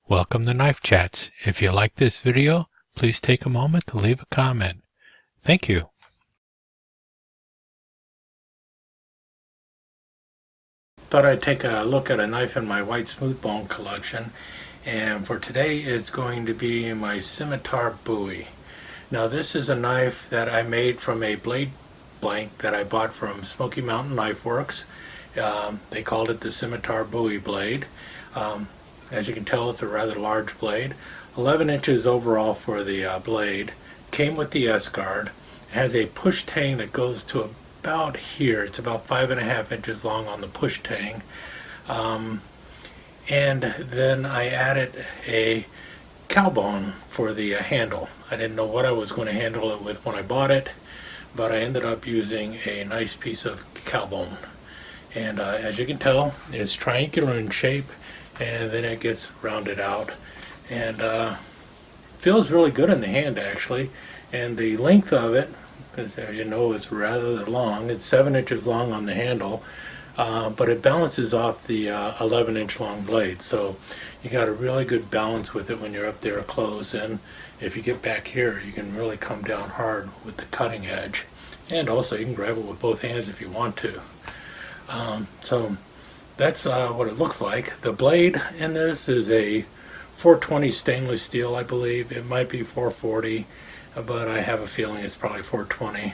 Welcome to Knife Chats. If you like this video, please take a moment to leave a comment. Thank you. Thought I'd take a look at a knife in my white smooth bone collection, and for today it's going to be my Scimitar Bowie. Now this is a knife that I made from a blade blank that I bought from Smoky Mountain Knife Works. They called it the Scimitar Bowie blade. As you can tell, it's a rather large blade. 11 inches overall for the blade. Came with the S-guard. It has a push tang that goes to about here. It's about 5.5 inches long on the push tang. And then I added a cow bone for the handle. I didn't know what I was going to handle it with when I bought it, but I ended up using a nice piece of cow bone. And as you can tell, it's triangular in shape, and then it gets rounded out, and feels really good in the hand actually. And the length of it, as you know, it's rather long. It's 7 inches long on the handle, but it balances off the 11-inch long blade, so you got a really good balance with it when you're up there close. And if you get back here, you can really come down hard with the cutting edge, and also you can grab it with both hands if you want to. So that's what it looks like. The blade in this is a 420 stainless steel, I believe. It might be 440, but I have a feeling it's probably 420.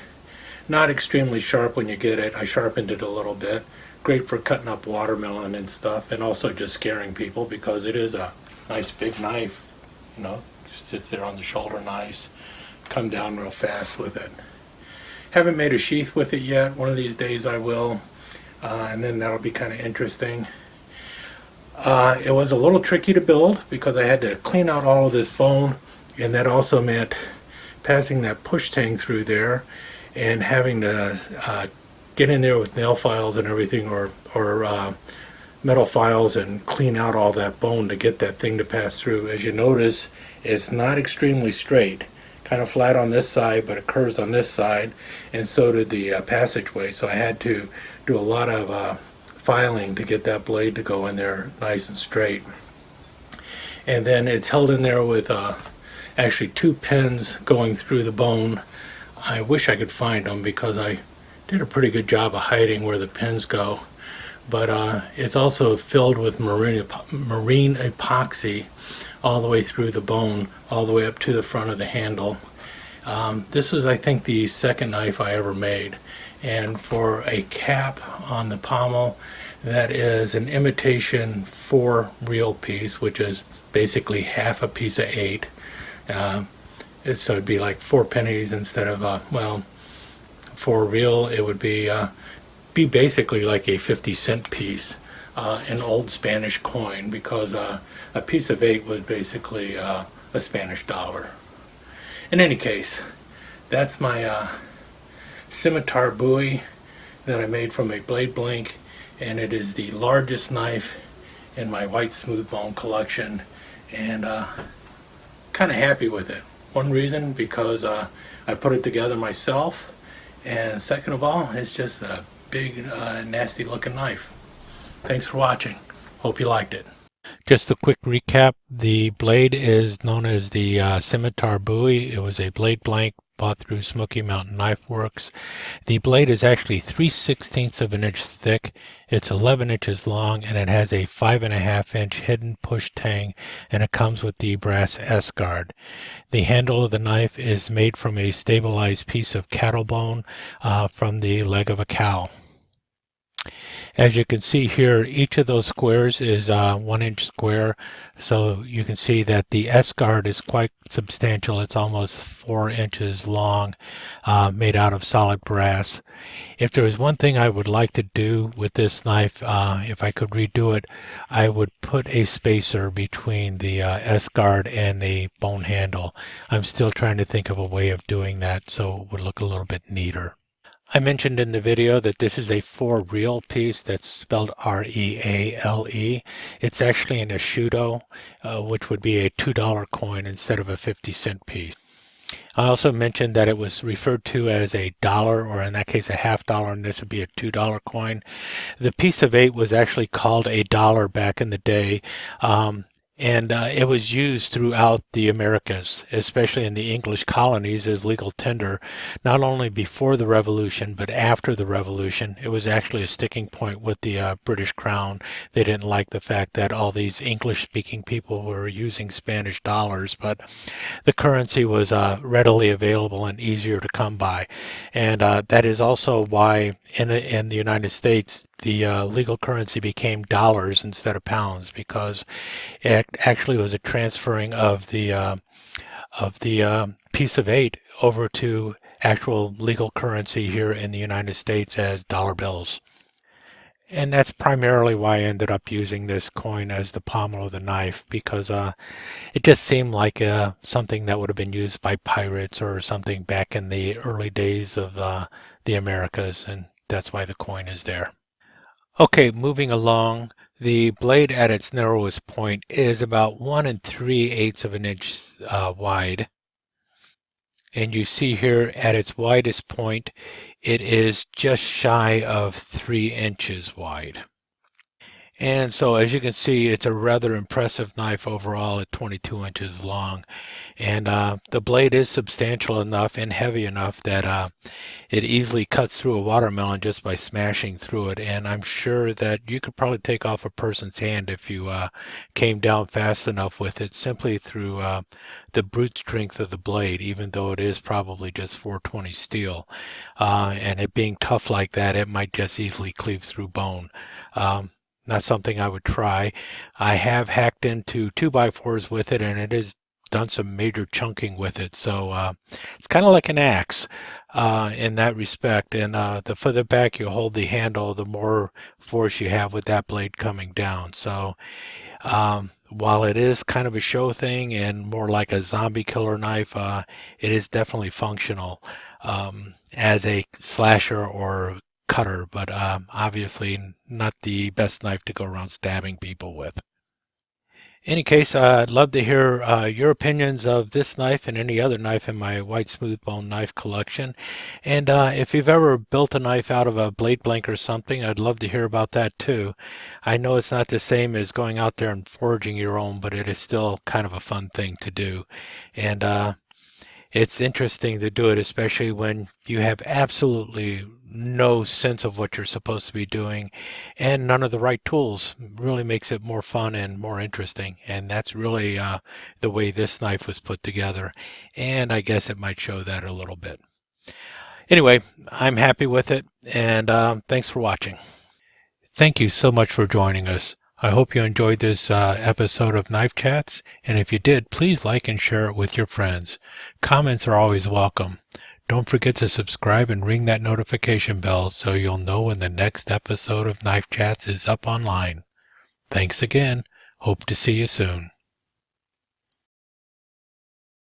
Not extremely sharp when you get it. I sharpened it a little bit. Great for cutting up watermelon and stuff, and also just scaring people because it is a nice big knife. You know, sits there on the shoulder nice. Come down real fast with it. Haven't made a sheath with it yet. One of these days I will. And then that'll be kind of interesting. It was a little tricky to build because I had to clean out all of this bone, and that also meant passing that push tang through there and having to get in there with nail files and everything, or metal files, and clean out all that bone to get that thing to pass through. As you notice, it's not extremely straight. Kind of flat on this side, but it curves on this side, and so did the passageway. So I had to do a lot of filing to get that blade to go in there nice and straight. And then it's held in there with actually 2 pins going through the bone. I wish I could find them because I did a pretty good job of hiding where the pins go. But it's also filled with marine epoxy all the way through the bone, all the way up to the front of the handle. This was, I think, the second knife I ever made. And for a cap on the pommel, that is an imitation 4 real piece, which is basically half a piece of 8. So it'd be like 4 pennies instead of, well, 4 real. It would be basically like a 50-cent piece, an old Spanish coin, because a piece of 8 was basically a Spanish dollar. In any case, that's my Scimitar Bowie that I made from a blade blank, and it is the largest knife in my white smooth bone collection, and kind of happy with it. One reason, because I put it together myself, and second of all, it's just a big nasty looking knife. Thanks for watching. Hope you liked it. Just a quick recap. The blade is known as the Scimitar Bowie. It was a blade blank bought through Smoky Mountain Knife Works. The blade is actually 3/16 of an inch thick. It's 11 inches long, and it has a 5.5-inch hidden push tang, and it comes with the brass S-guard. The handle of the knife is made from a stabilized piece of cattle bone from the leg of a cow. As you can see here, each of those squares is 1 inch square, so you can see that the S-guard is quite substantial. It's almost 4 inches long, made out of solid brass. If there was one thing I would like to do with this knife, if I could redo it, I would put a spacer between the S-guard and the bone handle. I'm still trying to think of a way of doing that so it would look a little bit neater. I mentioned in the video that this is a 4 real piece. That's spelled R-E-A-L-E. It's actually an escudo, which would be a $2 coin instead of a 50-cent piece. I also mentioned that it was referred to as a dollar, or in that case a half dollar, and this would be a $2 coin. The piece of 8 was actually called a dollar back in the day. And it was used throughout the Americas, especially in the English colonies, as legal tender, not only before the Revolution, but after the Revolution. It was actually a sticking point with the British Crown. They didn't like the fact that all these English-speaking people were using Spanish dollars, but the currency was readily available and easier to come by. And that is also why in the United States, the legal currency became dollars instead of pounds, because it actually was a transferring of the piece of eight over to actual legal currency here in the United States as dollar bills. And that's primarily why I ended up using this coin as the pommel of the knife, because it just seemed like something that would have been used by pirates or something back in the early days of the Americas, and that's why the coin is there. Okay, moving along, the blade at its narrowest point is about 1 3/8 of an inch wide. And you see here at its widest point, it is just shy of 3 inches wide. And so as you can see, it's a rather impressive knife overall at 22 inches long. And the blade is substantial enough and heavy enough that it easily cuts through a watermelon just by smashing through it. And I'm sure that you could probably take off a person's hand if you came down fast enough with it, simply through the brute strength of the blade, even though it is probably just 420 steel. And it being tough like that, it might just easily cleave through bone. Not something I would try. I have hacked into 2x4s with it, and it has done some major chunking with it. So it's kind of like an axe in that respect. And the further back you hold the handle, the more force you have with that blade coming down. So while it is kind of a show thing and more like a zombie killer knife, it is definitely functional as a slasher or cutter, but obviously not the best knife to go around stabbing people with. In any case, I'd love to hear your opinions of this knife and any other knife in my white smooth bone knife collection. And if you've ever built a knife out of a blade blank or something, I'd love to hear about that too. I know it's not the same as going out there and forging your own, but it is still kind of a fun thing to do. And it's interesting to do it, especially when you have absolutely no sense of what you're supposed to be doing and none of the right tools. Really makes it more fun and more interesting. And that's really the way this knife was put together. And I guess it might show that a little bit. Anyway, I'm happy with it, and thanks for watching. Thank you so much for joining us. I hope you enjoyed this episode of Knife Chats, and if you did, please like and share it with your friends. Comments are always welcome. Don't forget to subscribe and ring that notification bell so you'll know when the next episode of Knife Chats is up online. Thanks again. Hope to see you soon.